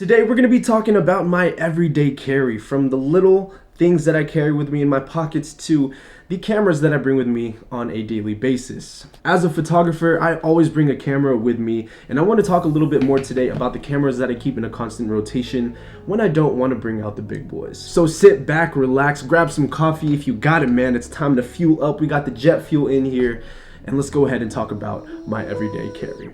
Today we're going to be talking about my everyday carry, from the little things that I carry with me in my pockets to the cameras that I bring with me on a daily basis. As a photographer, I always bring a camera with me, and I want to talk a little bit more today about the cameras that I keep in a constant rotation when I don't want to bring out the big boys. So sit back, relax, grab some coffee if you got it, man. It's time to fuel up. We got the jet fuel in here, and let's go ahead and talk about my everyday carry.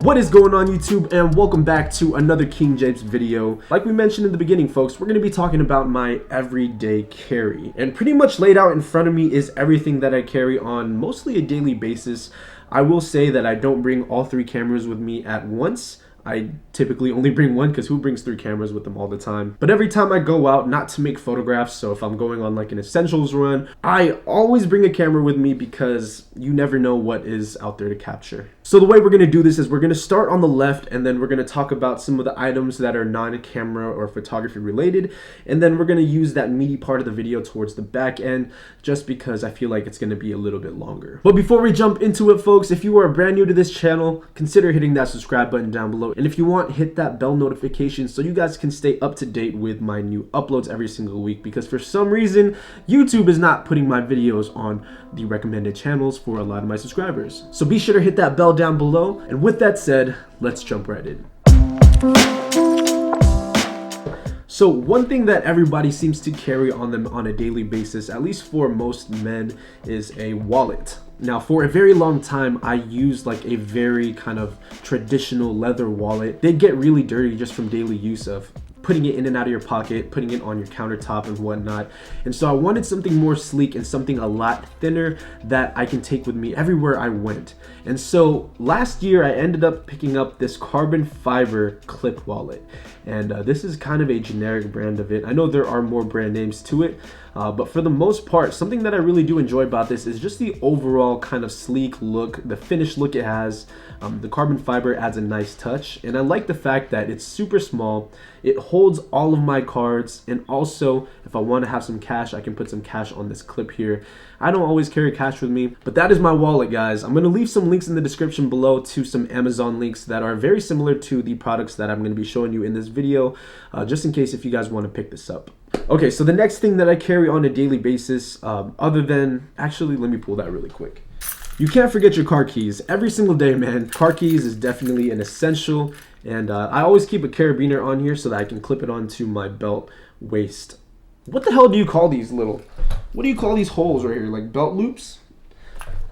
What is going on YouTube, and welcome back to another KingJvpes video. Like we mentioned in the beginning, folks, we're going to be talking about my everyday carry. And pretty much laid out in front of me is everything that I carry on mostly a daily basis. I will say that I don't bring all three cameras with me at once. I typically only bring one because who brings three cameras with them all the time? But every time I go out, not to make photographs, so if I'm going on like an essentials run, I always bring a camera with me because you never know what is out there to capture. So the way we're going to do this is we're going to start on the left, and then we're going to talk about some of the items that are non-camera or photography related, and then we're going to use that meaty part of the video towards the back end just because I feel like it's going to be a little bit longer. But before we jump into it, folks, if you are brand new to this channel, consider hitting that subscribe button down below. And if you want, hit that bell notification so you guys can stay up to date with my new uploads every single week, because for some reason, YouTube is not putting my videos on the recommended channels for a lot of my subscribers. So be sure to hit that bell down below. And with that said, let's jump right in. So one thing that everybody seems to carry on them on a daily basis, at least for most men, is a wallet. Now, for a very long time, I used like a very kind of traditional leather wallet. They get really dirty just from daily use of putting it in and out of your pocket, putting it on your countertop and whatnot. And so I wanted something more sleek and something a lot thinner that I can take with me everywhere I went. And so last year I ended up picking up this carbon fiber clip wallet. And this is kind of a generic brand of it. I know there are more brand names to it, but for the most part, something that I really do enjoy about this is just the overall kind of sleek look, the finished look it has. The carbon fiber adds a nice touch, and I like the fact that it's super small. It holds all of my cards, and also if I want to have some cash, I can put some cash on this clip here. I don't always carry cash with me, but that is my wallet, guys. I'm going to leave some links in the description below to some Amazon links that are very similar to the products that I'm going to be showing you in this video, just in case if you guys want to pick this up. Okay, so the next thing that I carry on a daily basis, other than, actually, let me pull that really quick. You can't forget your car keys. Every single day, man. Car keys is definitely an essential, and I always keep a carabiner on here so that I can clip it onto my belt waist. What the hell do you call these what do you call these holes right here? Like belt loops?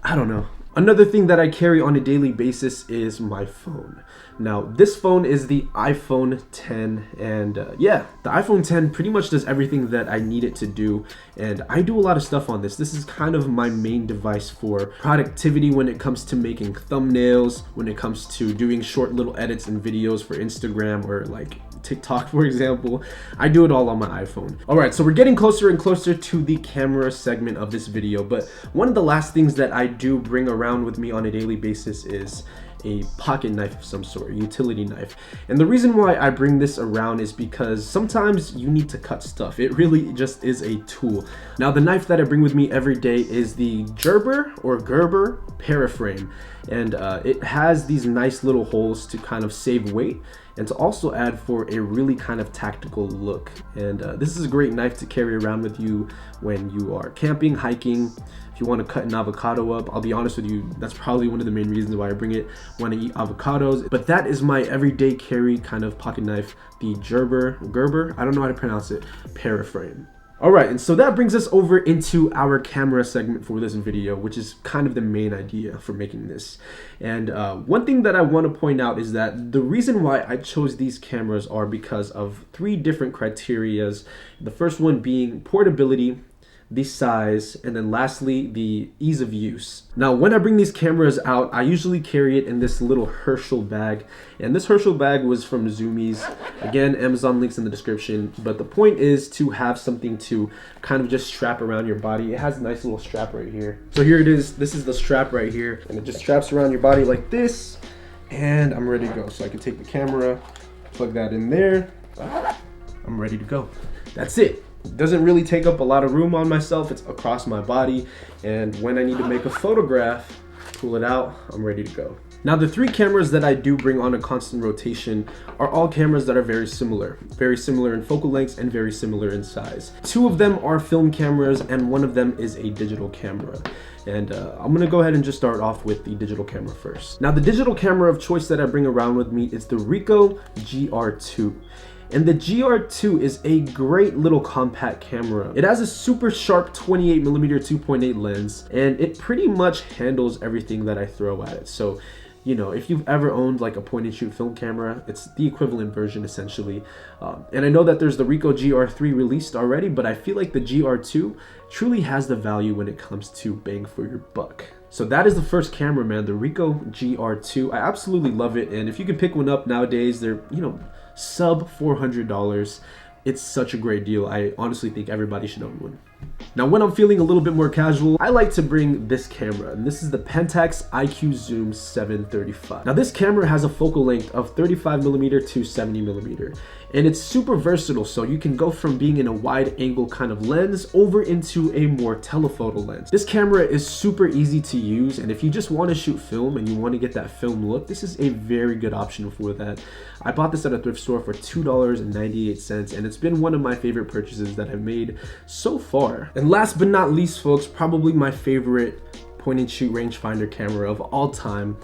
I don't know. Another thing that I carry on a daily basis is my phone. Now, this phone is the iPhone 10, and yeah, the iPhone 10 pretty much does everything that I need it to do, and I do a lot of stuff on this. This is kind of my main device for productivity when it comes to making thumbnails, when it comes to doing short little edits and videos for Instagram or like TikTok, for example. I do it all on my iPhone. All right, so we're getting closer and closer to the camera segment of this video, but one of the last things that I do bring around with me on a daily basis is a pocket knife of some sort, a utility knife. And the reason why I bring this around is because sometimes you need to cut stuff. It really just is a tool. Now, the knife that I bring with me every day is the Gerber Paraframe, and it has these nice little holes to kind of save weight and to also add for a really kind of tactical look. And this is a great knife to carry around with you when you are camping, hiking. If you want to cut an avocado up, I'll be honest with you, that's probably one of the main reasons why I bring it when I eat avocados. But that is my everyday carry kind of pocket knife, the Gerber, I don't know how to pronounce it, Paraframe. All right, and so that brings us over into our camera segment for this video, which is kind of the main idea for making this. And one thing that I want to point out is that the reason why I chose these cameras are because of three different criterias. The first one being portability, the size, and then lastly, the ease of use. Now, when I bring these cameras out, I usually carry it in this little Herschel bag, and this Herschel bag was from Zoomies. Again, Amazon links in the description, but the point is to have something to kind of just strap around your body. It has a nice little strap right here. So here it is. This is the strap right here, and it just straps around your body like this, and I'm ready to go. So I can take the camera, plug that in there. I'm ready to go. That's it. It doesn't really take up a lot of room on myself. It's across my body, and when I need to make a photograph, pull it out, I'm ready to go. Now, the 3 cameras that I do bring on a constant rotation are all cameras that are very similar in focal lengths and very similar in size. 2 of them are film cameras and 1 of them is a digital camera. And I'm gonna go ahead and just start off with the digital camera first. Now, the digital camera of choice that I bring around with me is the Ricoh GR2. And the GR2 is a great little compact camera. It has a super sharp 28mm 2.8 lens, and it pretty much handles everything that I throw at it. So, you know, if you've ever owned like a point and shoot film camera, it's the equivalent version essentially. And I know that there's the Ricoh GR3 released already, but I feel like the GR2 truly has the value when it comes to bang for your buck. So that is the first camera, man, the Ricoh GR2. I absolutely love it, and if you can pick one up nowadays, they're, you know, sub $400. It's such a great deal. I honestly think everybody should own one. Now, when I'm feeling a little bit more casual, I like to bring this camera, and this is the Pentax IQ Zoom 735. Now, this camera has a focal length of 35mm to 70mm, and it's super versatile, so you can go from being in a wide angle kind of lens over into a more telephoto lens. This camera is super easy to use, and if you just want to shoot film and you want to get that film look, this is a very good option for that. I bought this at a thrift store for $2.98, and it's been one of my favorite purchases that I've made so far. And last but not least, folks, probably my favorite point and shoot rangefinder camera of all time,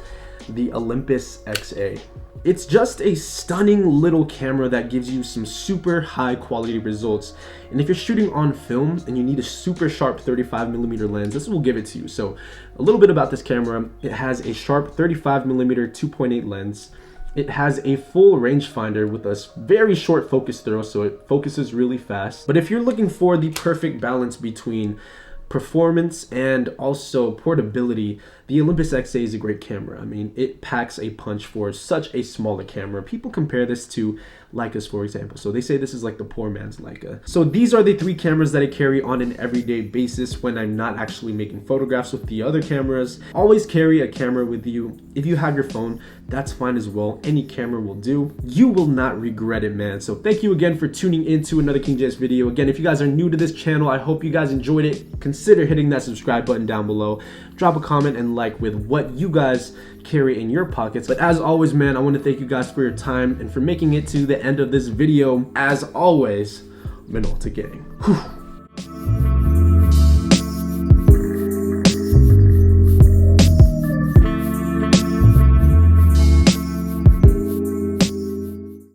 the Olympus XA. It's just a stunning little camera that gives you some super high quality results. And if you're shooting on film and you need a super sharp 35mm lens, this will give it to you. So a little bit about this camera: it has a sharp 35mm 2.8 lens. It has a full rangefinder with a very short focus throw, so it focuses really fast. But if you're looking for the perfect balance between performance and also portability, the Olympus XA is a great camera. I mean, it packs a punch for such a smaller camera. People compare this to Leicas, for example. So they say this is like the poor man's Leica. So these are the 3 cameras that I carry on an everyday basis when I'm not actually making photographs with the other cameras. Always carry a camera with you. If you have your phone, that's fine as well. Any camera will do. You will not regret it, man. So thank you again for tuning into another KingJvpes video. Again, if you guys are new to this channel, I hope you guys enjoyed it. Consider hitting that subscribe button down below. Drop a comment and like with what you guys carry in your pockets. But as always, man, I want to thank you guys for your time and for making it to the end of this video. As always, Minolta gang. Whew.